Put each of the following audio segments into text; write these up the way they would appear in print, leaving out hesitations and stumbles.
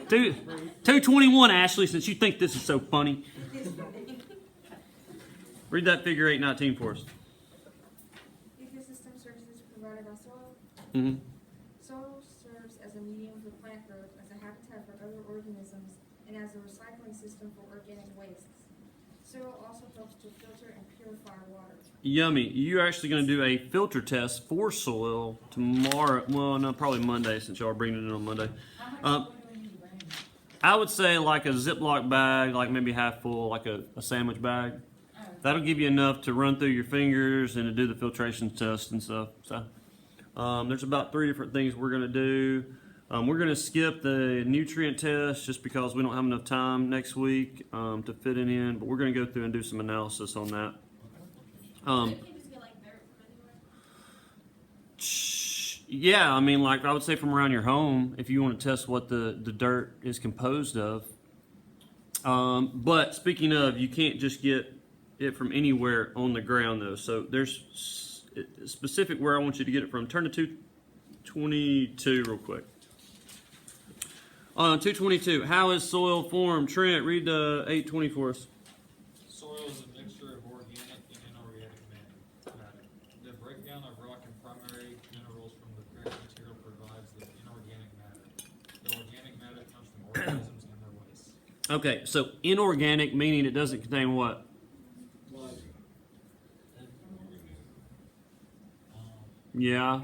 221, Ashley, since you think this is so funny. Read that figure 819 for us. Ecosystem services provided by soil. Mm-hmm. Soil serves as a medium for plant growth, as a habitat for other organisms, and as a recycling system for organic wastes. Soil also helps to filter and purify water. Yummy. You're actually going to do a filter test for soil tomorrow. Well, no, probably Monday, since y'all are bringing it in on Monday. I would say like a Ziploc bag, like maybe half full, like a sandwich bag. That'll give you enough to run through your fingers and to do the filtration test and stuff. So there's about 3 different things we're going to do. We're going to skip the nutrient test just because we don't have enough time next week to fit it in, but we're going to go through and do some analysis on that. Yeah, I mean, like I would say from around your home, if you want to test what the dirt is composed of. But speaking of, you can't just get it from anywhere on the ground, though. So there's specific where I want you to get it from. Turn to 222 real quick. 222, how is soil formed? Trent, read 820 for us. Soil is a mixture of organic and inorganic matter. The breakdown of rock and primary minerals from the parent material provides the inorganic matter. The organic matter comes from organisms and their wastes. Okay, so inorganic meaning it doesn't contain what? Yeah,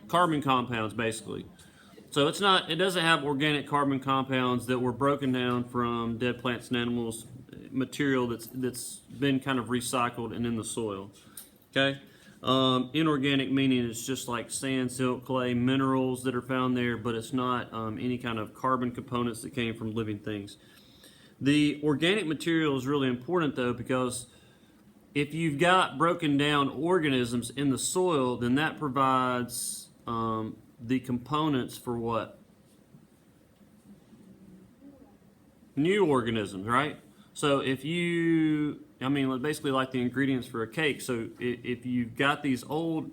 carbon compounds basically. So it doesn't have organic carbon compounds that were broken down from dead plants and animals, material that's been kind of recycled and in the soil. Okay, inorganic meaning it's just like sand, silt, clay, minerals that are found there, but it's not any kind of carbon components that came from living things. The organic material is really important though, because if you've got broken down organisms in the soil, then that provides the components for what? New organisms, right? So if basically like the ingredients for a cake. So if you've got these old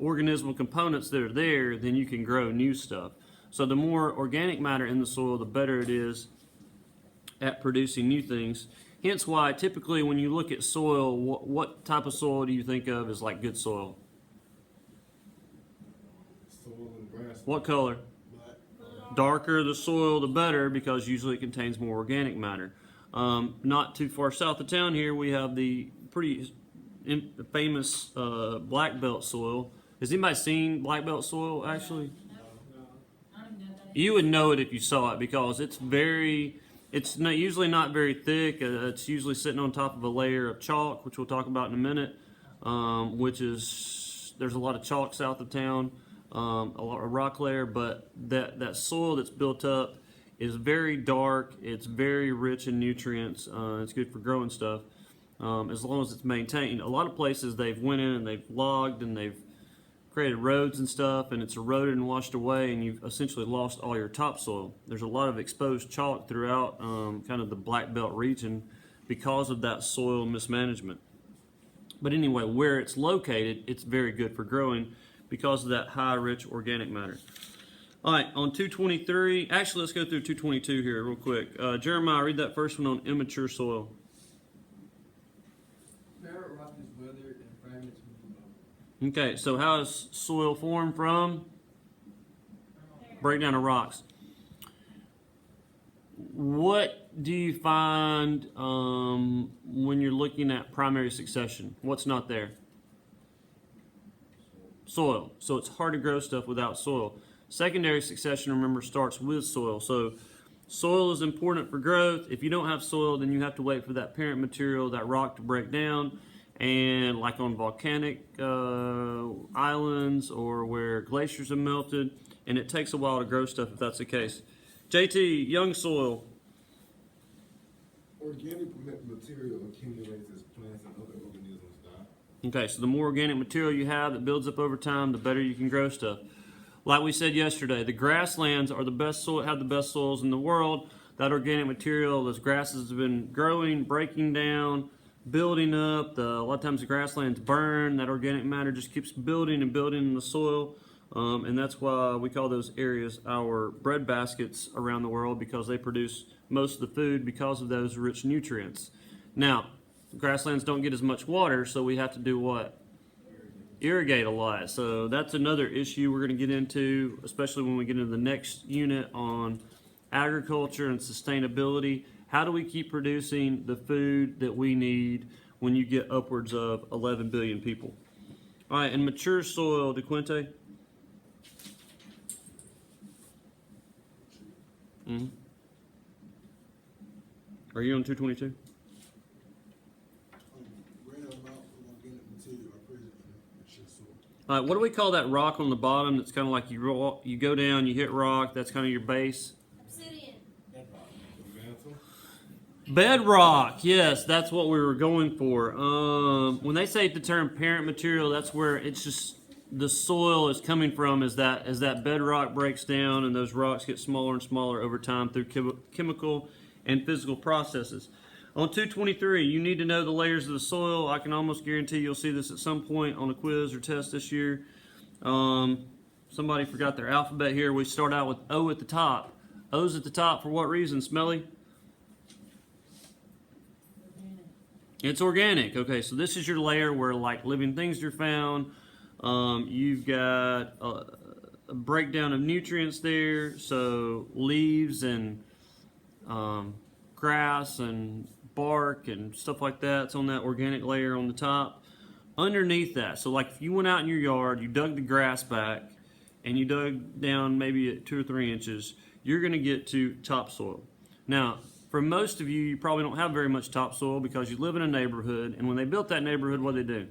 organismal components that are there, then you can grow new stuff. So the more organic matter in the soil, the better it is at producing new things. Hence why typically when you look at soil, what type of soil do you think of as like good soil? Soil and grass. What color? Black. Darker the soil, the better, because usually it contains more organic matter. Not too far south of town here, we have the pretty famous black belt soil. Has anybody seen black belt soil actually? You would know it if you saw it because it's usually not very thick. It's usually sitting on top of a layer of chalk, which we'll talk about in a minute. There's a lot of chalk south of town, a lot of rock layer, but that soil that's built up is very dark. It's very rich in nutrients. It's good for growing stuff as long as it's maintained. A lot of places they've went in and they've logged and they've created roads and stuff, and it's eroded and washed away, and you've essentially lost all your topsoil. There's a lot of exposed chalk throughout kind of the Black Belt region because of that soil mismanagement. But anyway, where it's located, it's very good for growing because of that high, rich organic matter. All right, on 223, actually let's go through 222 here real quick. Jeremiah, read that first one on immature soil. Parent rock is weathered and fragments moved about. Okay, so how is soil formed from? Breakdown of rocks. What do you find when you're looking at primary succession? What's not there? Soil. So it's hard to grow stuff without soil. Secondary succession, remember, starts with soil. So soil is important for growth. If you don't have soil, then you have to wait for that parent material, that rock, to break down. And like on volcanic islands or where glaciers have melted, and it takes a while to grow stuff if that's the case. JT, young soil. Organic material accumulates as plants and other organisms die. Okay, so the more organic material you have that builds up over time, the better you can grow stuff. Like we said yesterday, the grasslands are the best soil, have the best soils in the world. That organic material, those grasses have been growing, breaking down, building up. A lot of times the grasslands burn. That organic matter just keeps building and building in the soil. And that's why we call those areas our bread baskets around the world, because they produce most of the food because of those rich nutrients. Now, grasslands don't get as much water, so we have to do what? Irrigate a lot. So that's another issue we're going to get into, especially when we get into the next unit on agriculture and sustainability. How do we keep producing the food that we need when you get upwards of 11 billion people? All right, and mature soil, DeQuinte? Mm-hmm. Are you on 222? Random amount of organic material are present in mature soil. All right, what do we call that rock on the bottom that's kind of like you go down, you hit rock, that's kind of your base? Obsidian. Bedrock, yes, that's what we were going for. When they say the term parent material, that's where it's just the soil is coming from as that bedrock breaks down and those rocks get smaller and smaller over time through chemical and physical processes. On 223, you need to know the layers of the soil. I can almost guarantee you'll see this at some point on a quiz or test this year. Somebody forgot their alphabet here. We start out with O at the top. O's at the top for what reason, Smelly? It's organic. Okay, so this is your layer where like living things are found. You've got a breakdown of nutrients there. So leaves and grass and bark and stuff like that's on that organic layer on the top. Underneath that, so like if you went out in your yard, you dug the grass back, and you dug down maybe at 2 or 3 inches, you're going to get to topsoil. Now, for most of you, you probably don't have very much topsoil because you live in a neighborhood, and when they built that neighborhood, what did they do?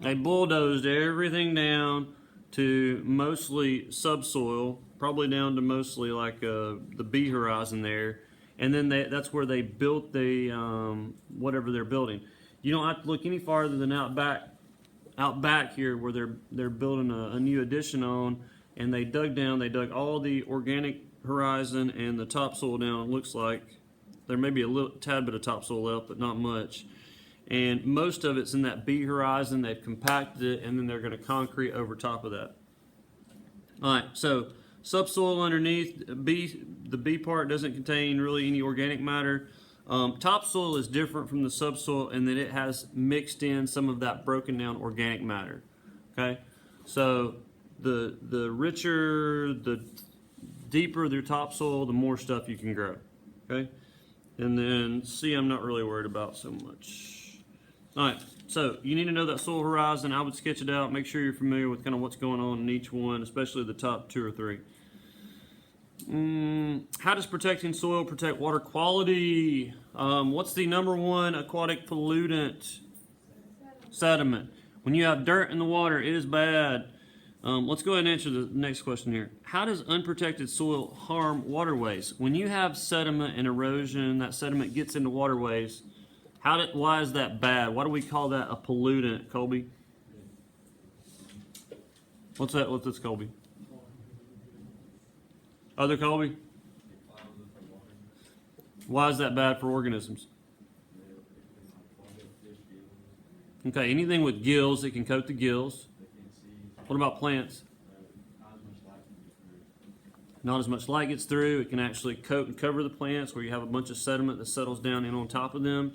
They bulldozed everything down to mostly subsoil, probably down to mostly like the B horizon there, and then that's where they built the whatever they're building. You don't have to look any farther than out back here where they're building a new addition on, and they dug all the organic horizon and the topsoil down. It looks like there may be a little tad bit of topsoil left, but not much. And most of it's in that B horizon. They've compacted it, and then they're going to concrete over top of that. All right, so subsoil underneath, the B part doesn't contain really any organic matter. Topsoil is different from the subsoil in that it has mixed in some of that broken down organic matter. Okay, so the richer, the deeper the topsoil, the more stuff you can grow. Okay, and then C, I'm not really worried about so much. All right, so you need to know that soil horizon. I would sketch it out. Make sure you're familiar with kind of what's going on in each one, especially the top 2 or 3. How does protecting soil protect water quality? What's the number one aquatic pollutant? Sediment. When you have dirt in the water, it is bad. Let's go ahead and answer the next question here. How does unprotected soil harm waterways? When you have sediment and erosion, that sediment gets into waterways. Why is that bad? Why do we call that a pollutant, Colby? What's that? What's this, Colby? Other Colby? Why is that bad for organisms? Okay, anything with gills, it can coat the gills. What about plants? Not as much light gets through. It can actually coat and cover the plants where you have a bunch of sediment that settles down in on top of them.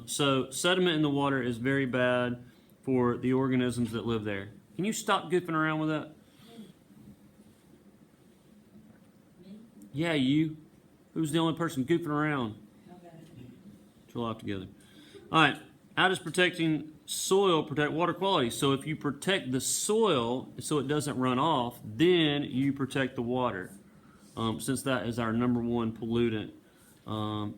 So sediment in the water is very bad for the organisms that live there. Can you stop goofing around with that? Yeah, you. Who's the only person goofing around? Chill out together. All right. How does protecting soil protect water quality? So if you protect the soil so it doesn't run off, then you protect the water, since that is our number one pollutant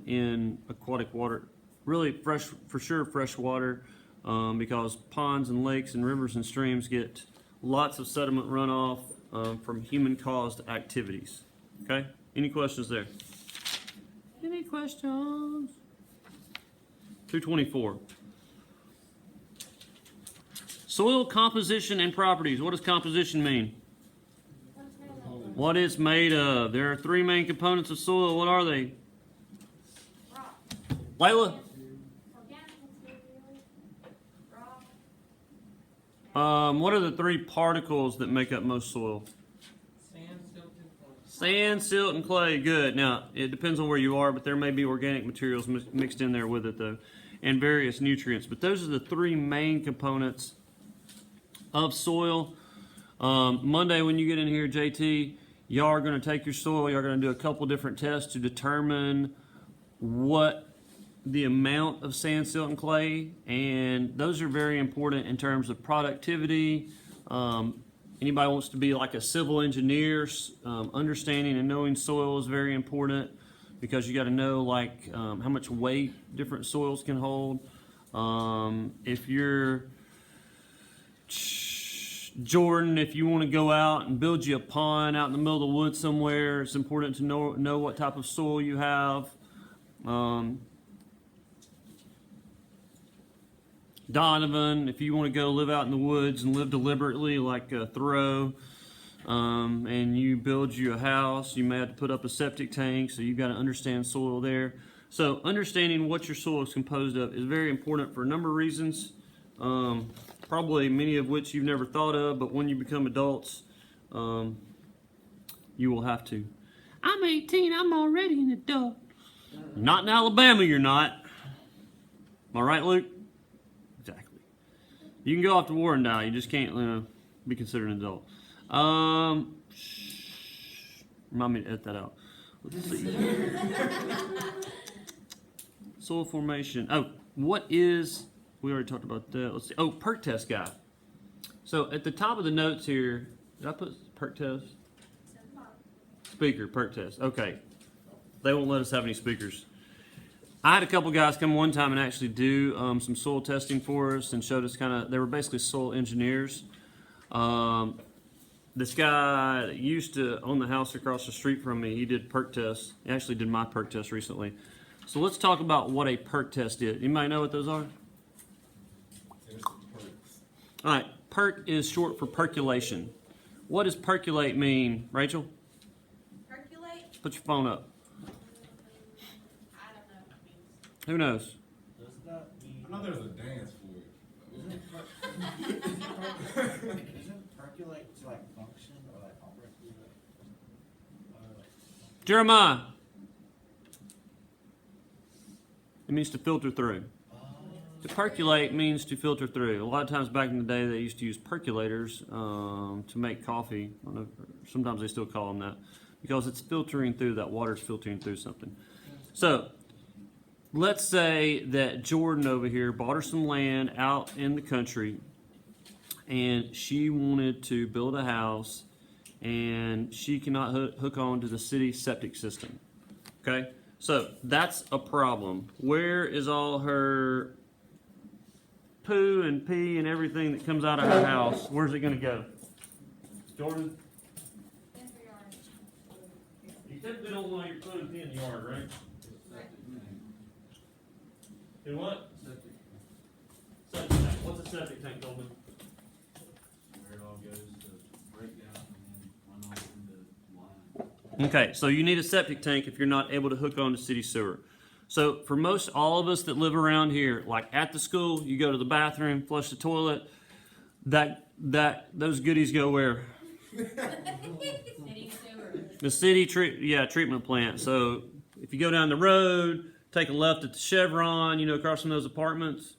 in aquatic water. Really fresh, for sure, fresh water, because ponds and lakes and rivers and streams get lots of sediment runoff from human-caused activities. Okay? Any questions there? Any questions? 224. Soil composition and properties. What does composition mean? What it's made of. There are 3 main components of soil. What are they? Rock. Layla? Organic material. Rock. What are the three particles that make up most soil? Sand, silt, and clay. Sand, silt, and clay. Good. Now, it depends on where you are, but there may be organic materials mixed in there with it, though, and various nutrients. But those are the three main components of soil. Monday, when you get in here, JT, y'all are going to take your soil. Y'all are going to do a couple different tests to determine what the amount of sand, silt, and clay, and those are very important in terms of productivity. Anybody wants to be like a civil engineer, understanding and knowing soil is very important because you got to know like how much weight different soils can hold. If you're Jordan, if you want to go out and build you a pond out in the middle of the woods somewhere, it's important to know what type of soil you have. Donovan, if you want to go live out in the woods and live deliberately like Thoreau, and you build you a house, you may have to put up a septic tank, so you've got to understand soil there. So understanding what your soil is composed of is very important for a number of reasons, probably many of which you've never thought of, but when you become adults, you will have to. I'm 18, I'm already an adult. Not in Alabama, you're not. Am I right, Luke? Exactly. You can go off to war and die. You just can't be considered an adult. Remind me to edit that out. Let's see. Soil formation. Oh, what is... We already talked about that. Let's see. Oh, perk test guy. So at the top of the notes here, did I put perk test? Speaker, perk test. Okay. They won't let us have any speakers. I had a couple guys come one time and actually do some soil testing for us and showed us they were basically soil engineers. This guy that used to own the house across the street from me, he did perk tests. He actually did my perk test recently. So let's talk about what a perk test is. Anybody know what those are? There's some perks. All right, perk is short for percolation. What does percolate mean, Rachel? Percolate? Put your phone up. I don't know what it means. Who knows? Does that mean? I know there's a dance for it. Isn't percolate to like function or like operate? Jeremiah. It means to filter through. To percolate means to filter through. A lot of times back in the day, they used to use percolators to make coffee. I don't know, sometimes they still call them that because it's filtering through, that water's filtering through something. So let's say that Jordan over here bought her some land out in the country and she wanted to build a house and she cannot hook on to the city septic system. Okay? So that's a problem. Where is all her poo and pee and everything that comes out of her house? Where's it going to go? Jordan? In the yard. You typically don't want your poo and pee in the yard, right? Do what? Septic tank. What's a septic tank, Goldman? Where it all goes to break down and then run off into line. Okay, so you need a septic tank if you're not able to hook on to city sewer. So for all of us that live around here, like at the school, you go to the bathroom, flush the toilet, those goodies go where? City sewer. The city treatment plant. So if you go down the road, take a left at the Chevron, across from those apartments.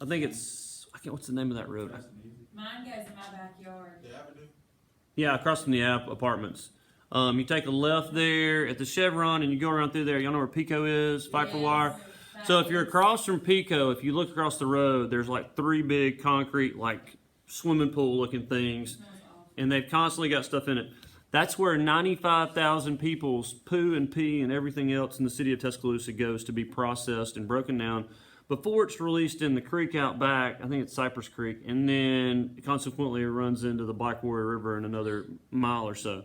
I think what's the name of that road? Mine goes in my backyard. The avenue? Yeah, across from the apartments. You take a left there at the Chevron and you go around through there. Y'all know where Pico is? Fight for Wire. So if you're across from Pico, if you look across the road, there's like 3 big concrete, like swimming pool looking things. And they've constantly got stuff in it. That's where 95,000 people's poo and pee and everything else in the city of Tuscaloosa goes to be processed and broken down before it's released in the creek out back. I think it's Cypress Creek. And then consequently it runs into the Black Warrior River in another mile or so.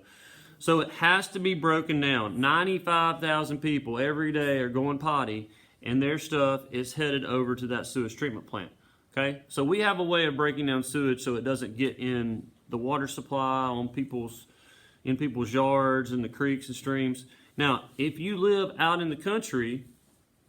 So it has to be broken down. 95,000 people every day are going potty, and their stuff is headed over to that sewage treatment plant. Okay? So we have a way of breaking down sewage so it doesn't get in the water supply in people's yards and the creeks and streams. Now, if you live out in the country,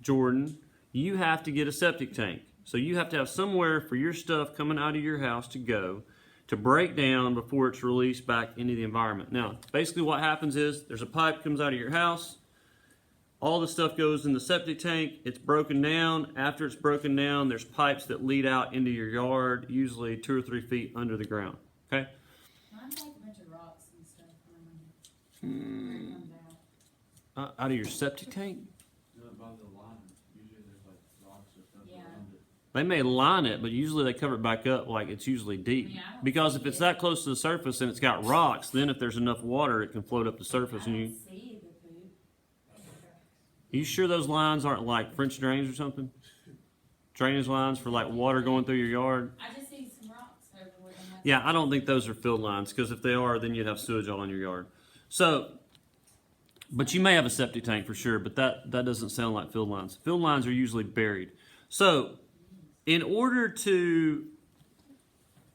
Jordan, you have to get a septic tank. So you have to have somewhere for your stuff coming out of your house to go to break down before it's released back into the environment. Now, basically what happens is there's a pipe comes out of your house. All the stuff goes in the septic tank. It's broken down. After it's broken down, there's pipes that lead out into your yard, usually 2 or 3 feet under the ground. Okay? Mine take a bunch of rocks and stuff when it comes out. Out of your septic tank? Do it by the line. Usually there's like rocks or stuff Yeah. around it. They may line it, but usually they cover it back up like it's usually deep. Yeah, I don't Because see if it's it. that close to the surface and it's got rocks, then if there's enough water, it can float up the surface. I And don't you, see the poop. you sure those lines aren't like French drains or something? Drainage lines for like water going through your yard? I just see some rocks over where they must. Yeah, I don't think those are field lines, because if they are, then you'd have sewage all in your yard. So, but you may have a septic tank for sure, but that doesn't sound like field lines. Field lines are usually buried. So, in order to,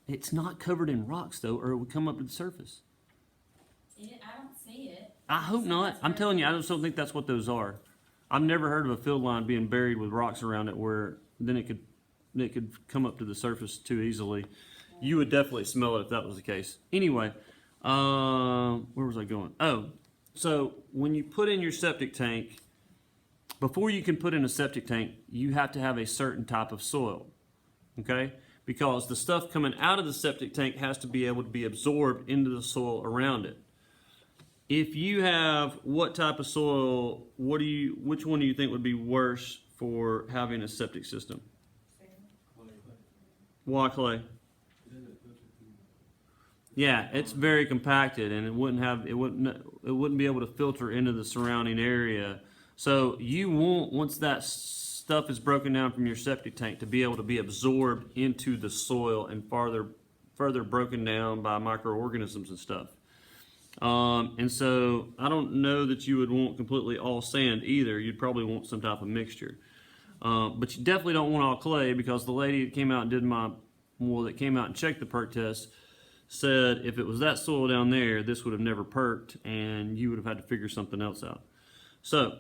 it's not covered in rocks though, or it would come up to the surface. I don't see it. I hope not. I'm telling you, I just don't think that's what those are. I've never heard of a field line being buried with rocks around it where then it could come up to the surface too easily. You would definitely smell it if that was the case. Anyway, where was I going? Oh, so when you put in your septic tank, before you can put in a septic tank, you have to have a certain type of soil, okay? Because the stuff coming out of the septic tank has to be able to be absorbed into the soil around it. If you have what type of soil, which one do you think would be worse for having a septic system? Why clay? Yeah, it's very compacted, and it wouldn't be able to filter into the surrounding area. So you want, once that stuff is broken down from your septic tank, to be able to be absorbed into the soil and further broken down by microorganisms and stuff. And so I don't know that you would want completely all sand either. You'd probably want some type of mixture. But you definitely don't want all clay, because the lady that came out and that came out and checked the perk test said if it was that soil down there, this would have never perked and you would have had to figure something else out. So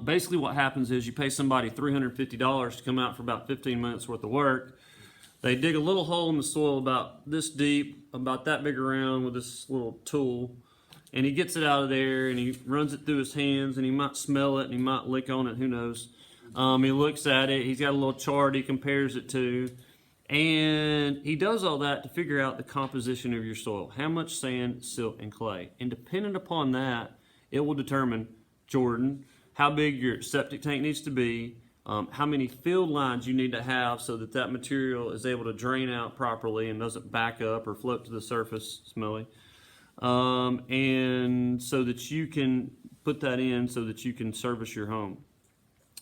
basically what happens is you pay somebody $350 to come out for about 15 minutes worth of work. They dig a little hole in the soil about this deep, about that big around, with this little tool, and he gets it out of there and he runs it through his hands, and he might smell it and he might lick on it, who knows. He looks at it, he's got a little chart he compares it to, and he does all that to figure out the composition of your soil, how much sand, silt, and clay. And dependent upon that, it will determine, Jordan, how big your septic tank needs to be, how many field lines you need to have so that that material is able to drain out properly and doesn't back up or float to the surface smelly, and so that you can put that in so that you can service your home.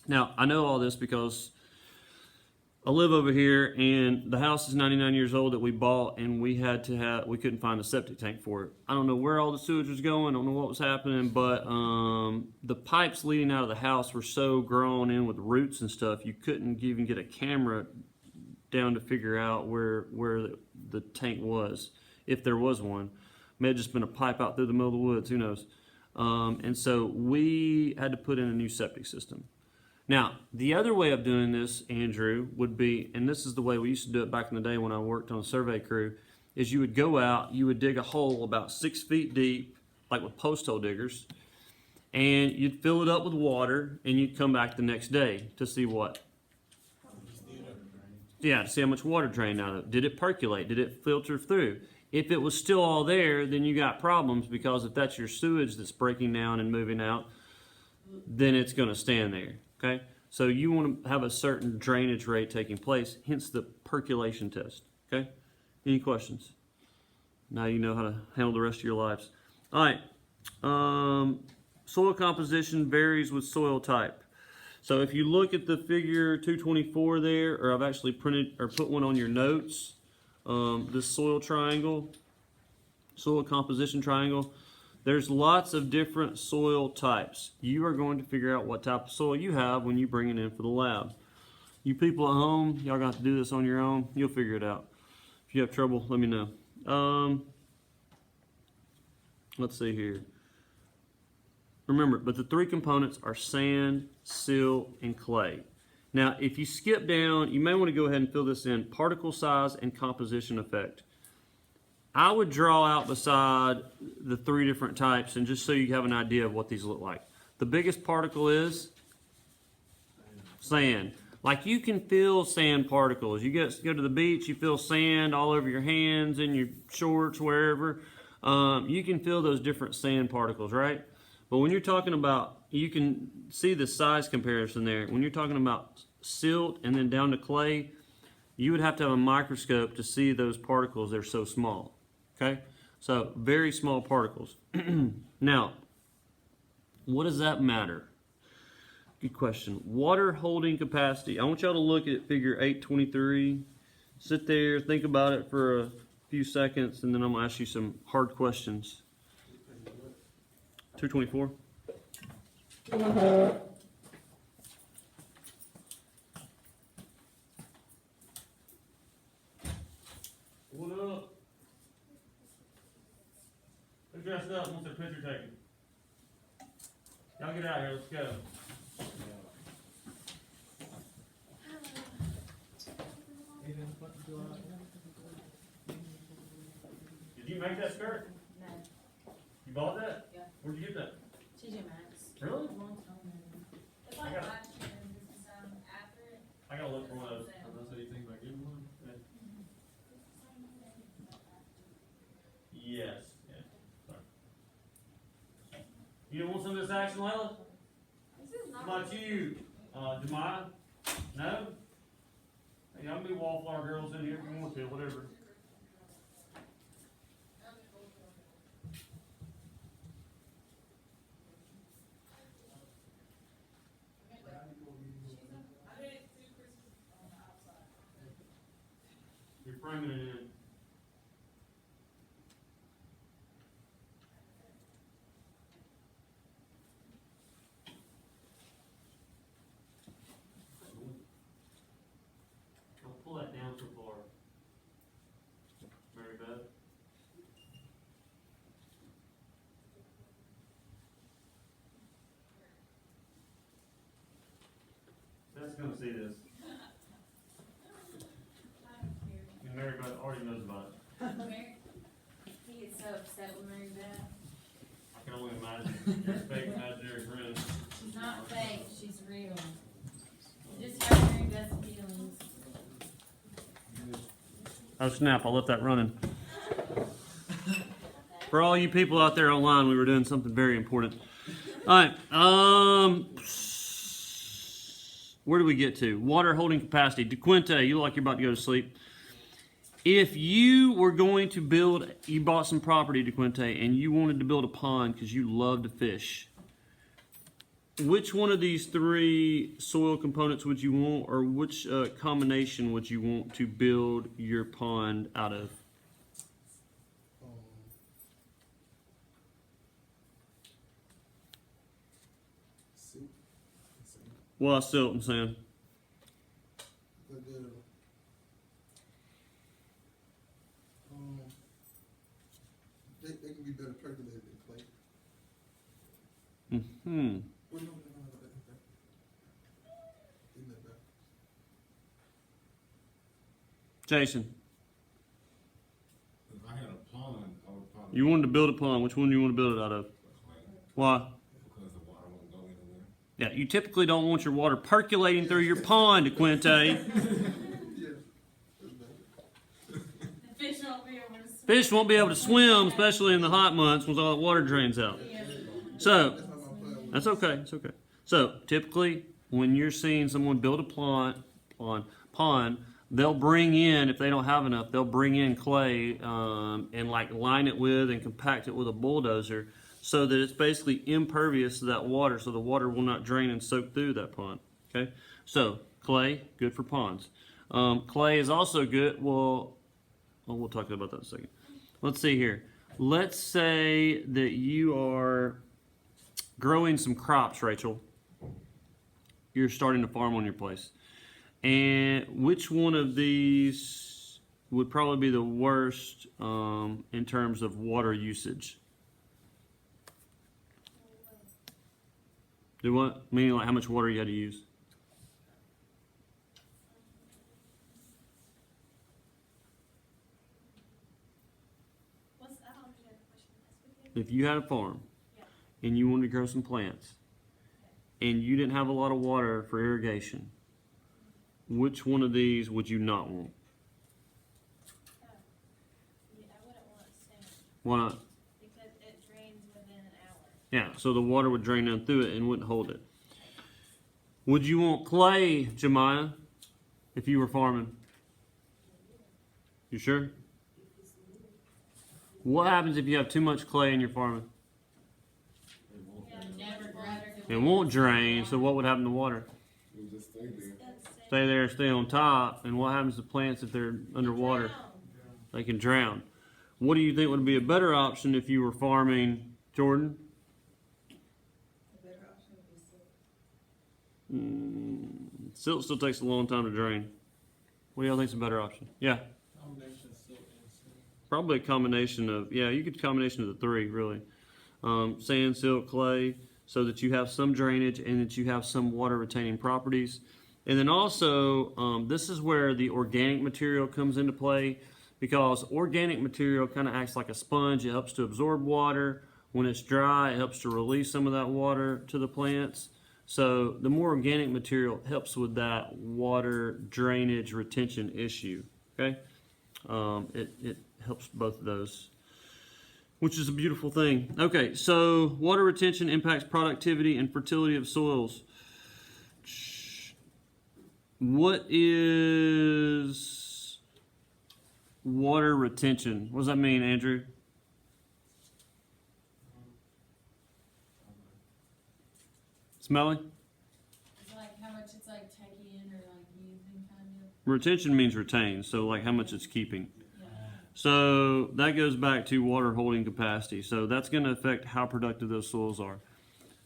Now, I know all this because I live over here, and the house is 99 years old that we bought, and we couldn't find a septic tank for it. I don't know where all the sewage was going. I don't know what was happening, but the pipes leading out of the house were so grown in with roots and stuff, you couldn't even get a camera down to figure out where the tank was, if there was one. May have just been a pipe out through the middle of the woods, who knows. And so we had to put in a new septic system. Now, the other way of doing this, Andrew, would be, and this is the way we used to do it back in the day when I worked on a survey crew, is you would go out, you would dig a hole about 6 feet deep, like with post hole diggers, and you'd fill it up with water, and you'd come back the next day to see what? Yeah, to see how much water drained out of it. Did it percolate? Did it filter through? If it was still all there, then you got problems, because if that's your sewage that's breaking down and moving out, then it's going to stand there. Okay, so you want to have a certain drainage rate taking place, hence the percolation test. Okay, any questions? Now you know how to handle the rest of your lives. All right, soil composition varies with soil type. So if you look at the figure 224 there, or I've actually printed or put one on your notes, this soil composition triangle, there's lots of different soil types. You are going to figure out what type of soil you have when you bring it in for the lab. You people at home, y'all got to do this on your own. You'll figure it out. If you have trouble, let me know. Let's see here. Remember, but the three components are sand, silt, and clay. Now, if you skip down, you may want to go ahead and fill this in: particle size and composition effect. I would draw out beside the 3 different types, and just so you have an idea of what these look like. The biggest particle is sand. Like, you can feel sand particles. You go to the beach, you feel sand all over your hands and your shorts, wherever. You can feel those different sand particles, right? But when you're talking about, you can see the size comparison there. When you're talking about silt and then down to clay, you would have to have a microscope to see those particles. They're so small. Okay? So, very small particles. Now, what does that matter? Good question. Water holding capacity. I want y'all to look at figure 823. Sit there, think about it for a few seconds, and then I'm going to ask you some hard questions. 224. What up? Who dressed up wants their picture taken? Y'all get out here, let's go. Did you make that skirt? No, You bought that? Yeah. Where'd you get that? TJ Maxx. Really? Long time ago. It's I like got it. last year, this is, after it. I gotta look for one of those. Unless anything about getting one. Yes. Yeah. Sorry. You don't want some of this action, Layla? This is How not. about you, Jemiah? No? Hey, y'all can be wallflower girls in here if you want to, whatever. You're framing it in. Don't pull that down so far. Mary Beth. Beth's gonna see this. And Mary Beth already knows about it. He gets so upset with Mary Beth. I can only imagine. Your fake imaginary friend. She's not fake, she's real. Just hurt Mary Beth's feelings. Oh snap, I left that running. For all you people out there online, we were doing something very important. Alright, where do we get to? Water holding capacity. DeQuinte, you look like you're about to go to sleep. If you were going to build, you bought some property, DeQuinte, and you wanted to build a pond because you love to fish, which one of these 3 soil components would you want, or which combination would you want to build your pond out of? Soup. Well, silt and sand. They can be better percolated than clay. Hmm. Well, no. Isn't that better? Jason, If I had a pond, I would probably. you wanted to build a pond. Which one do you want to build it out of? Clay, Why? because the water won't go anywhere. Yeah, you typically don't want your water percolating through your pond, DeQuinte. Yeah. That's better. The fish won't be able to swim. Fish won't be able to swim, especially in the hot months when all the water drains out. So, That's how my plan was. that's okay. It's okay. So, typically, when you're seeing someone build a pond, they'll bring in, if they don't have enough, they'll bring in clay and like line it with and compact it with a bulldozer so that it's basically impervious to that water, so the water will not drain and soak through that pond. Okay. So, clay, good for ponds. Clay is also good. Well, we'll talk about that in a second. Let's see here. Let's say that you are growing some crops, Rachel. You're starting to farm on your place. And which one of these would probably be the worst in terms of water usage? Do what? Meaning like how much water you had to use? if you had a farm and you wanted to grow some plants and you didn't have a lot of water for irrigation, which one of these would you not want? Yeah, I wouldn't want sand Why not? because it drains within an hour. Yeah, so the water would drain down through it and wouldn't hold it. Would you want clay, Jemiah, if you were farming? You sure? What happens if you have too much clay in your farming? It won't drain, so what would happen to water? It would just stay there. Stay there, stay on top, and what happens to plants if they're underwater? They can drown. What do you think would be a better option if you were farming, Jordan? The better option would be silk. Silt still takes a long time to drain. What do y'all think's a better option? Yeah, Combination of silt and sand. probably a combination of, yeah, you could combination of the three, really. Sand, silt, clay, so that you have some drainage and that you have some water retaining properties. And then also, this is where the organic material comes into play, because organic material kind of acts like a sponge. It helps to absorb water. When it's dry, it helps to release some of that water to the plants. So the more organic material helps with that water drainage retention issue. Okay, it helps both of those, which is a beautiful thing. Okay, so water retention impacts productivity and fertility of soils. What is water retention? What does that mean, Andrew? Smelly? It's like how much it's like taking in or like using kind of. Retention means retain, so like how much it's keeping. Yeah. So that goes back to water holding capacity. So that's going to affect how productive those soils are.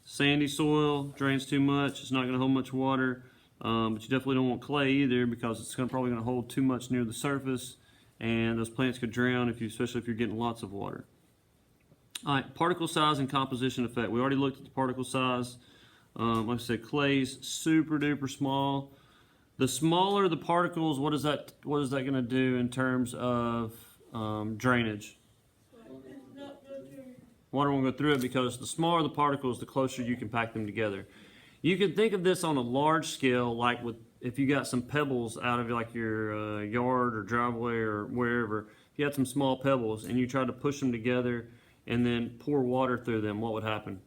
Sandy soil drains too much. It's not going to hold much water. But you definitely don't want clay either, because it's probably going to hold too much near the surface, and those plants could drown especially if you're getting lots of water. All right, particle size and composition effect. We already looked at the particle size. Like I said, clay's super duper small. The smaller the particles, what is that going to do in terms of drainage? Water won't go through it, because the smaller the particles, the closer you can pack them together. You can think of this on a large scale, like if you got some pebbles out of like your yard or driveway or wherever. If you had some small pebbles and you tried to push them together and then pour water through them, what would happen?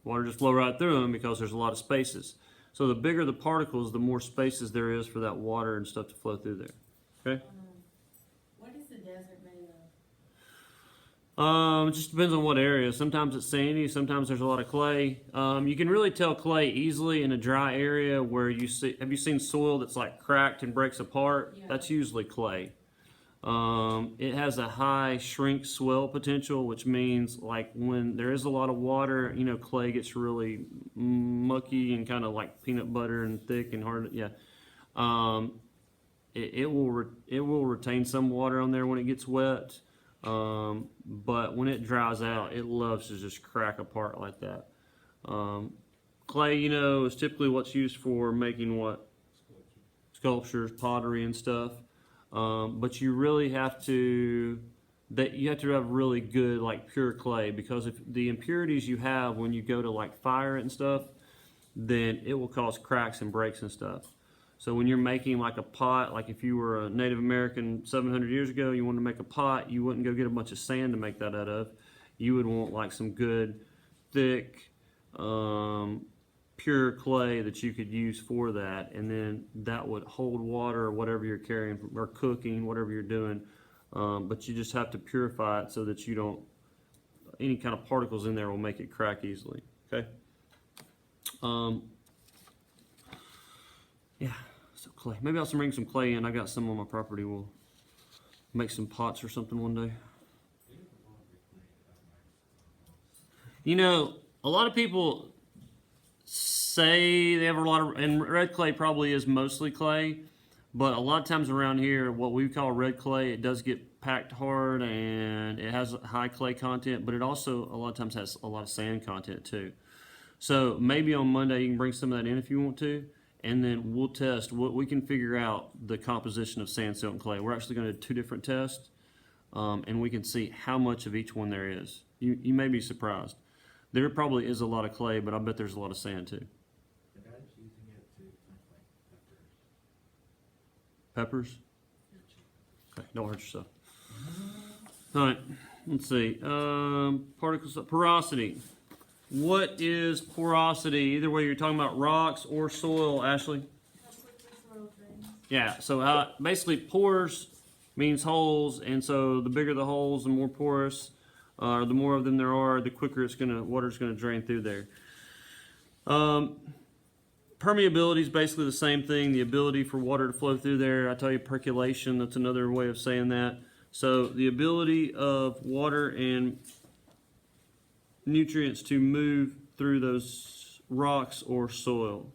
Water just flow right through them, because there's a lot of spaces. So the bigger the particles, the more spaces there is for that water and stuff to flow through there. Okay? What is the desert made of? It just depends on what area. Sometimes it's sandy, sometimes there's a lot of clay. You can really tell clay easily in a dry area where have you seen soil that's like cracked and breaks apart? Yeah. That's usually clay. It has a high shrink swell potential, which means like when there is a lot of water, clay gets really mucky and kind of like peanut butter and thick and hard. Yeah. It will retain some water on there when it gets wet. But when it dries out, it loves to just crack apart like that. Clay, is typically what's used for making what? Sculptures, pottery and stuff. But you really have to have really good, like, pure clay, because if the impurities you have when you go to like fire it and stuff, then it will cause cracks and breaks and stuff. So when you're making like a pot, like if you were a Native American 700 years ago, you wanted to make a pot, you wouldn't go get a bunch of sand to make that out of. You would want like some good, thick, pure clay that you could use for that, and then that would hold water or whatever you're carrying or cooking, whatever you're doing. But you just have to purify it so that you don't, any kind of particles in there will make it crack easily. Okay. Yeah. So clay. Maybe I'll bring some clay in. I got some on my property. We'll make some pots or something one day. A lot of people say they have a lot of, and red clay probably is mostly clay, but a lot of times around here, what we call red clay, it does get packed hard and it has high clay content, but it also a lot of times has a lot of sand content too. So maybe on Monday you can bring some of that in if you want to, and then we'll test what we can figure out the composition of sand, silt, and clay. We're actually going to do 2 different tests. and we can see how much of each one there is. You may be surprised. There probably is a lot of clay, but I bet there's a lot of sand too. The guy's using it to plant like peppers. Peppers? Okay, don't hurt yourself. All right, let's see. Particles of porosity. What is porosity? Either way, you're talking about rocks or soil, Ashley. How quickly soil drains. Yeah, so basically pores means holes, and so the bigger the holes, the more porous, the more of them there are, the quicker water's gonna drain through there. Permeability is basically the same thing, the ability for water to flow through there. I tell you percolation, that's another way of saying that. So the ability of water and nutrients to move through those rocks or soil.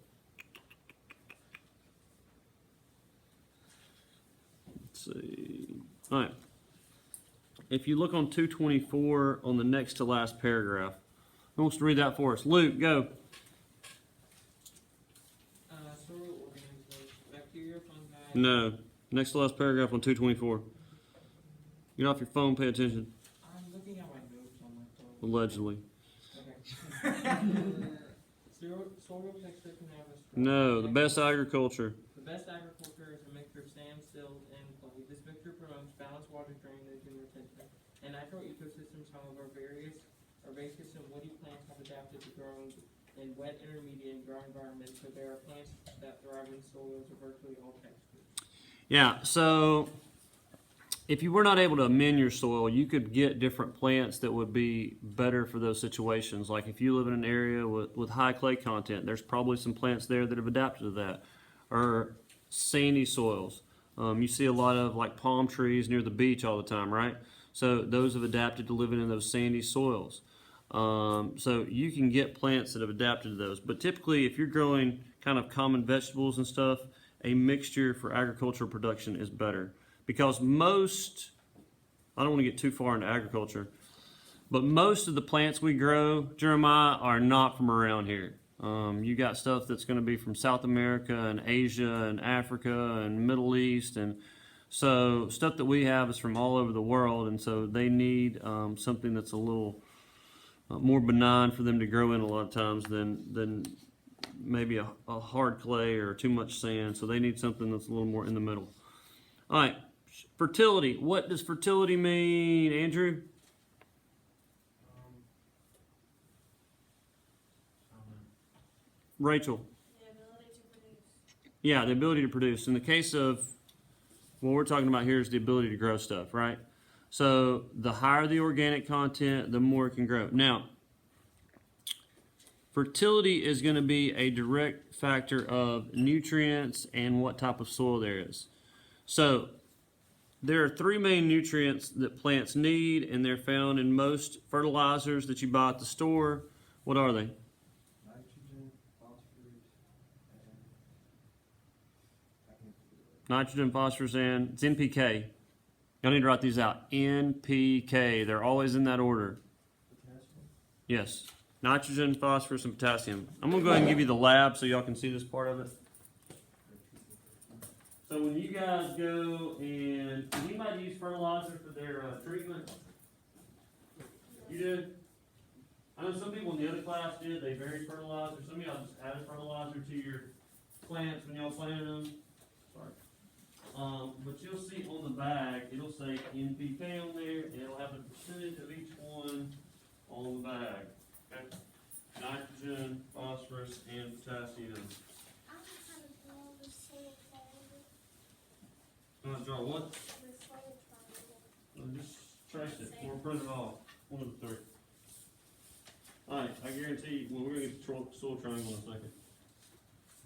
Let's see. All right. If you look on 224 on the next to last paragraph, who wants to read that for us? Luke, go. Soil organisms, bacteria, fungi. No. Next to last paragraph on 224. Get off your phone, pay attention. I'm looking at my notes on my phone. Allegedly. Okay. Soil texture can have a strong. No, the best agriculture. The best agriculture is a mixture of sand, silt, and clay. This mixture promotes balanced water drainage and retention. In natural ecosystems, however, various herbaceous and woody plants have adapted to growing in wet, intermediate, and dry environments, so there are plants that thrive in soils of virtually all textures. Yeah, so if you were not able to amend your soil, you could get different plants that would be better for those situations. Like if you live in an area with high clay content, there's probably some plants there that have adapted to that. Or sandy soils. You see a lot of like palm trees near the beach all the time, right? So those have adapted to living in those sandy soils. So you can get plants that have adapted to those. But typically, if you're growing kind of common vegetables and stuff, a mixture for agricultural production is better. Because I don't want to get too far into agriculture, but most of the plants we grow, Jeremiah, are not from around here. You got stuff that's going to be from South America and Asia and Africa and Middle East, and so stuff that we have is from all over the world, and so they need something that's a little more benign for them to grow in a lot of times than maybe a hard clay or too much sand. So they need something that's a little more in the middle. All right, fertility. What does fertility mean, Andrew? Rachel. The ability to produce. Yeah, the ability to produce. In the case of what we're talking about here is the ability to grow stuff, right? So the higher the organic content, the more it can grow. Now, fertility is going to be a direct factor of nutrients and what type of soil there is. So there are three main nutrients that plants need, and they're found in most fertilizers that you buy at the store. What are they? Nitrogen, phosphorus, and Nitrogen, phosphorus, and it's NPK. Y'all need to write these out. NPK. They're always in that order. potassium. Yes. Nitrogen, phosphorus, and potassium. I'm going to go ahead and give you the lab so y'all can see this part of it. So when you guys go and... Does anybody use fertilizer for their treatment? You did? I know some people in the other class did. They varied fertilizer. Some of y'all just added fertilizer to your plants when y'all planted them. Sorry. But you'll see on the bag, it'll say NPK on there, and it'll have the percentage of each one on the bag. Okay? Nitrogen, phosphorus, and potassium. I just had to draw the soil triangle. You want to draw what? The soil triangle. Just trace it, or print it off. One of the three. Alright, I guarantee you, well, we're going to get the soil triangle in a second.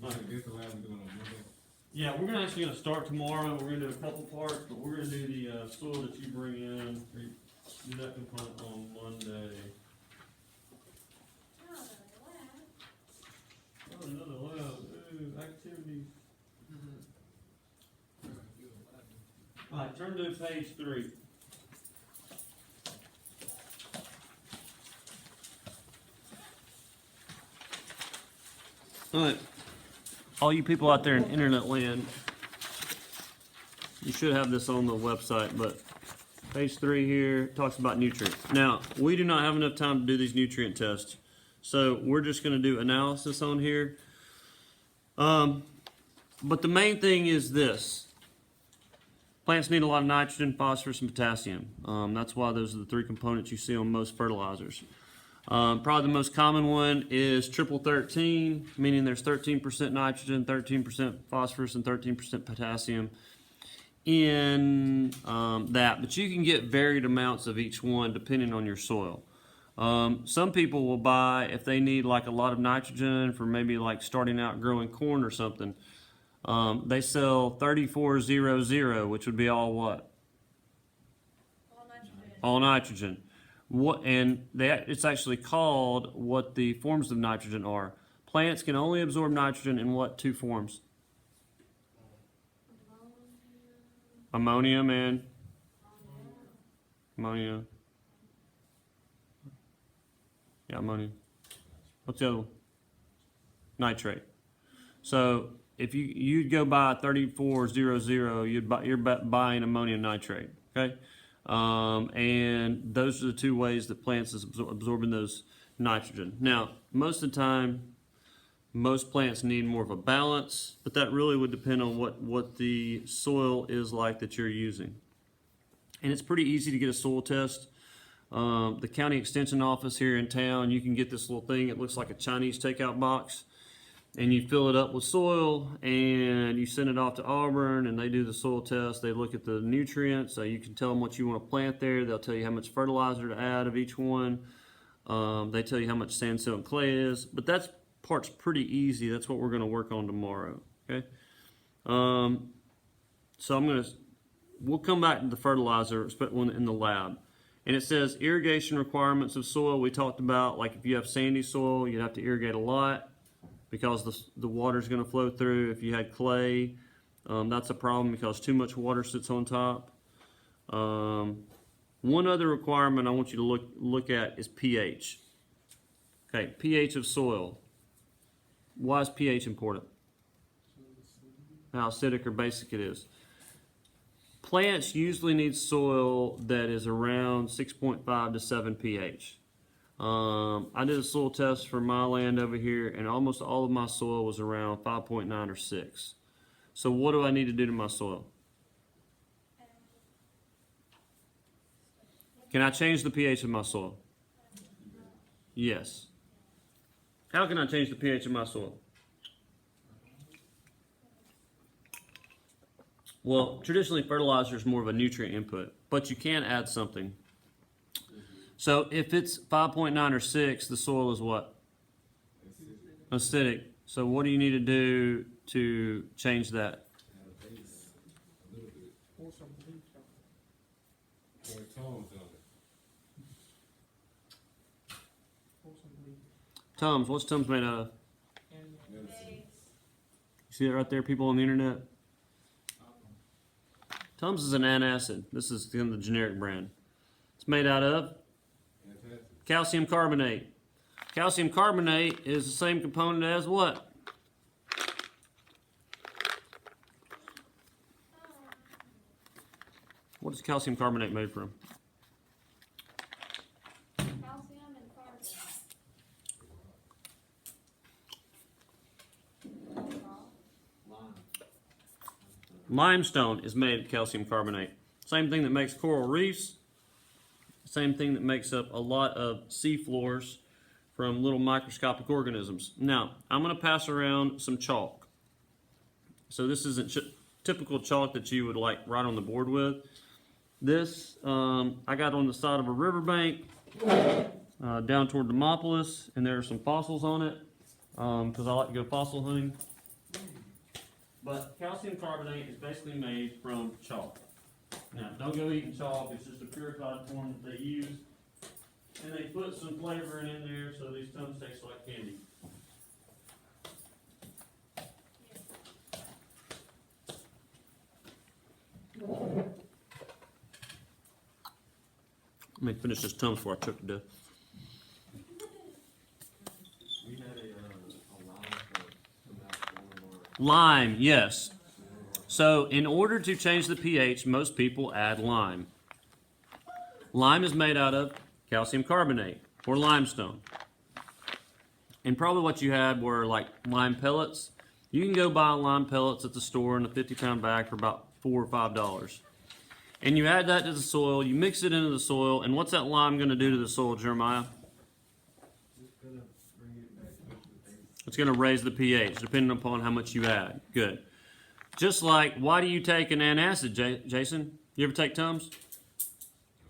Alright, this the lab we're doing on Monday. Yeah, we're actually going to start tomorrow. We're going to do a couple parts, but we're going to do the soil that you bring in. Or you do that component on Monday. Oh, Oh, another lab. Ooh, activities. Alright, turn to page 3. Alright, all you people out there in internet land, you should have this on the website, but Page 3 here talks about nutrients. Now, we do not have enough time to do these nutrient tests, so we're just going to do analysis on here. But the main thing is this. Plants need a lot of nitrogen, phosphorus, and potassium. That's why those are the three components you see on most fertilizers. Probably the most common one is triple 13, meaning there's 13% nitrogen, 13% phosphorus, and 13% potassium in that. But you can get varied amounts of each one depending on your soil. Some people will buy, if they need like a lot of nitrogen for maybe like starting out growing corn or something, they sell 3400, which would be all what? All nitrogen. All nitrogen. It's actually called what the forms of nitrogen are. Plants can only absorb nitrogen in what two forms? Ammonium and ammonia. Yeah, ammonium. What's the other one? Nitrate. So if you'd go buy 3400, you're buying ammonium nitrate. Okay. And those are the two ways that plants is absorbing those nitrogen. Now, most of the time, most plants need more of a balance, but that really would depend on what the soil is like that you're using. And it's pretty easy to get a soil test. The county extension office here in town, you can get this little thing. It looks like a Chinese takeout box. And you fill it up with soil, and you send it off to Auburn, and they do the soil test. They look at the nutrients, so you can tell them what you want to plant there. They'll tell you how much fertilizer to add of each one. They tell you how much sand, silt, and clay is. But that part's pretty easy. That's what we're going to work on tomorrow. Okay. So we'll come back to the fertilizer in the lab. And it says irrigation requirements of soil. We talked about, like if you have sandy soil, you'd have to irrigate a lot, because the water is going to flow through. If you had clay, that's a problem because too much water sits on top. One other requirement I want you to look at is pH. Okay, pH of soil. Why is pH important? How acidic or basic it is. Plants usually need soil that is around 6.5 to 7 pH. I did a soil test for my land over here, and almost all of my soil was around 5.9 or 6. So what do I need to do to my soil? Can I change the pH of my soil? Yes. How can I change the pH of my soil? Well, traditionally fertilizer is more of a nutrient input, but you can add something. So if it's 5.9 or 6, the soil is what? Acidic. So what do you need to do to change that? Pour some bleach on it. Pour some bleach. Tums. What's Tums made out of? And You see that right there, people on the internet? Tums is an antacid. This is the generic brand. It's made out of calcium carbonate. Calcium carbonate is the same component as what? What is calcium carbonate made from? Calcium and carbon. Limestone is made of calcium carbonate. Same thing that makes coral reefs. Same thing that makes up a lot of sea floors from little microscopic organisms. Now, I'm going to pass around some chalk. So this isn't typical chalk that you would like write on the board with. This I got on the side of a riverbank down toward Demopolis, and there are some fossils on it because I like to go fossil hunting. But calcium carbonate is basically made from chalk. Now, don't go eating chalk. It's just a purified form that they use. And they put some flavoring in there so these Tums taste like candy. Let me finish this Tums before I choke to death. We had a lime that come out of one of our Lime, yes. So in order to change the pH, most people add lime. Lime is made out of calcium carbonate or limestone. And probably what you had were like lime pellets. You can go buy lime pellets at the store in a 50-pound bag for about $4 or $5. And you add that to the soil, you mix it into the soil, and what's that lime going to do to the soil, Jeremiah? It's going to raise the pH, depending upon how much you add. Good. Just like, why do you take an antacid, Jason? You ever take Tums?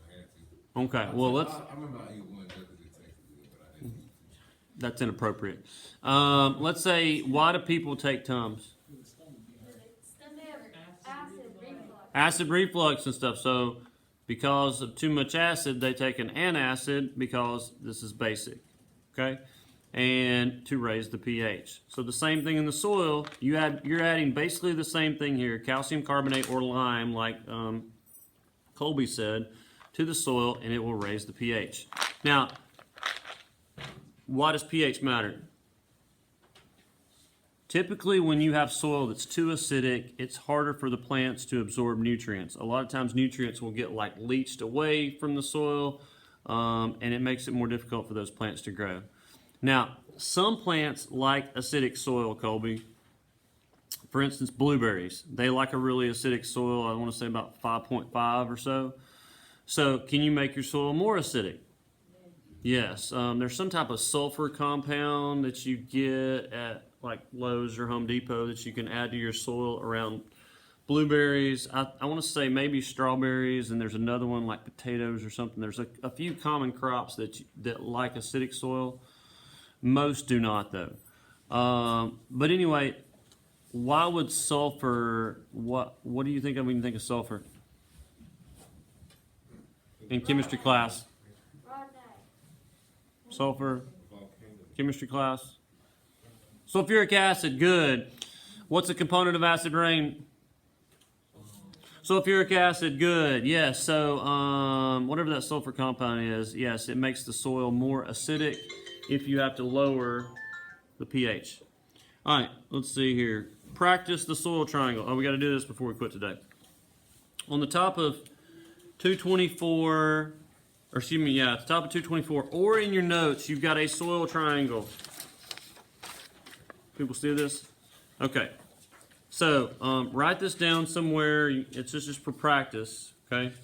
I had to. Okay, well, let's... I remember I ate one just because it tasted good, but I didn't eat too. That's inappropriate. Let's say, why do people take Tums? Acid reflux and stuff. So, because of too much acid, they take an antacid because this is basic, okay? And to raise the pH. So the same thing in the soil. You're adding basically the same thing here, calcium carbonate or lime, like Colby said, to the soil, and it will raise the pH. Now, why does pH matter? Typically, when you have soil that's too acidic, it's harder for the plants to absorb nutrients. A lot of times, nutrients will get like leached away from the soil, and it makes it more difficult for those plants to grow. Now, some plants like acidic soil, Colby. For instance, blueberries. They like a really acidic soil. I want to say about 5.5 or so. So, can you make your soil more acidic? Yes. There's some type of sulfur compound that you get at like Lowe's or Home Depot that you can add to your soil around blueberries. I want to say maybe strawberries, and there's another one like potatoes or something. There's a few common crops that like acidic soil. Most do not, though. But anyway, why would sulfur? What do you think of when you think of sulfur in chemistry class? Sulfur, chemistry class. Sulfuric acid, good. What's a component of acid rain? Sulfuric acid, good. Yes. So whatever that sulfur compound is, yes, it makes the soil more acidic if you have to lower the pH. All right, let's see here. Practice the soil triangle. Oh, we got to do this before we quit today. On the top of 224, or excuse me, yeah, at the top of 224, or in your notes, you've got a soil triangle. People see this? Okay. So, write this down somewhere. It's just for practice, okay?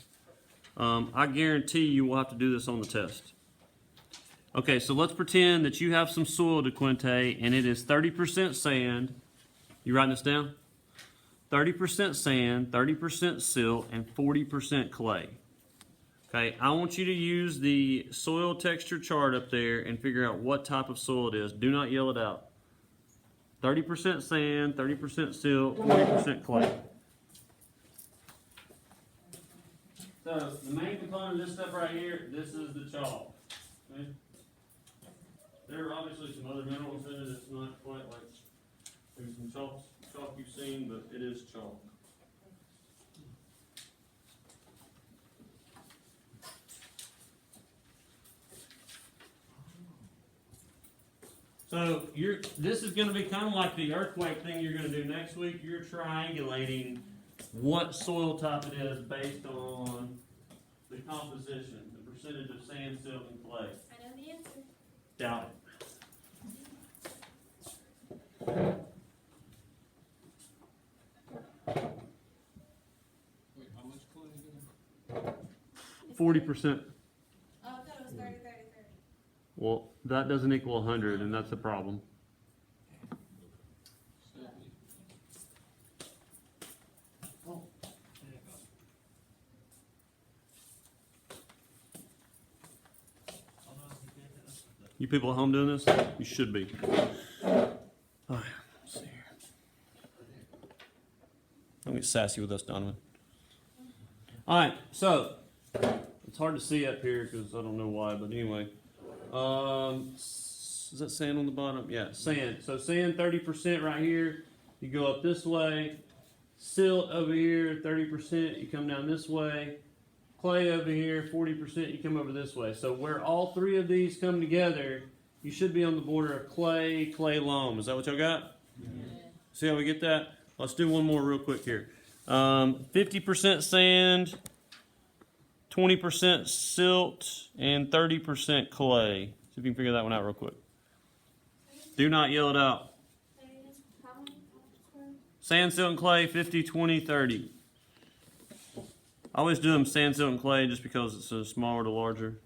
I guarantee you will have to do this on the test. Okay, so let's pretend that you have some soil, DeQuinte, and it is 30% sand. You writing this down? 30% sand, 30% silt, and 40% clay. Okay, I want you to use the soil texture chart up there and figure out what type of soil it is. Do not yell it out. 30% sand, 30% silt, 40% clay. So, the main component of this stuff right here, this is the chalk. Okay? There are obviously some other minerals in it. It's not quite like maybe some chalk you've seen, but it is chalk. So this is going to be kind of like the earthquake thing you're going to do next week. You're triangulating what soil type it is based on the composition, the percentage of sand, silt, and clay. I know the answer. Doubt it. Wait, how much clay again? 40%. Oh, I thought it was 30, 30, 30. Well, that doesn't equal 100, and that's a problem. You people at home doing this? You should be. All right, let's see here. Don't get sassy with us, Donovan. All right, so it's hard to see up here because I don't know why, but anyway. Is that sand on the bottom? Yeah, sand. So sand 30% right here. You go up this way. Silt over here, 30%. You come down this way. Clay over here, 40%. You come over this way. So where all three of these come together, you should be on the border of clay loam. Is that what y'all got? Yeah. See how we get that? Let's do one more real quick here. 50% sand, 20% silt, and 30% clay. See if you can figure that one out real quick. Do not yell it out. How many square? Sand, silt, and clay, 50, 20, 30. I always do them sand, silt, and clay just because it's smaller to larger.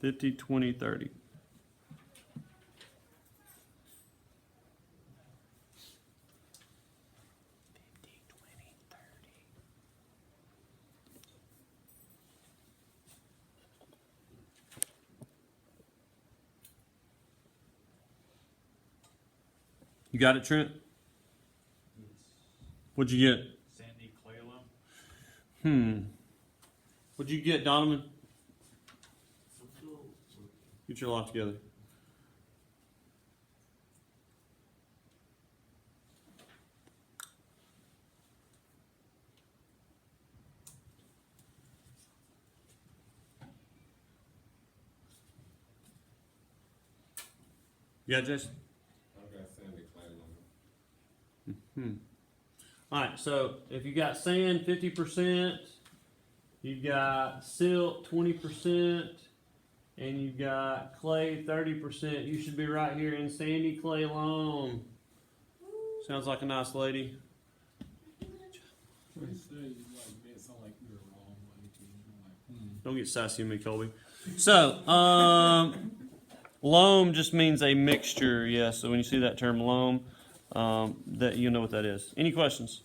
50, 20, 30. You got it, Trent? What'd you get? Sandy clay loam. What'd you get, Donovan? Get your life together. You got it, Jason? I've got sandy clay on it. All right, so if you got sand 50%, you've got silt 20%, and you've got clay 30%, you should be right here in sandy clay loam. Sounds like a nice lady. Don't get sassy with me, Colby. So, loam just means a mixture, yes. So when you see that term loam, that you know what that is. Any questions?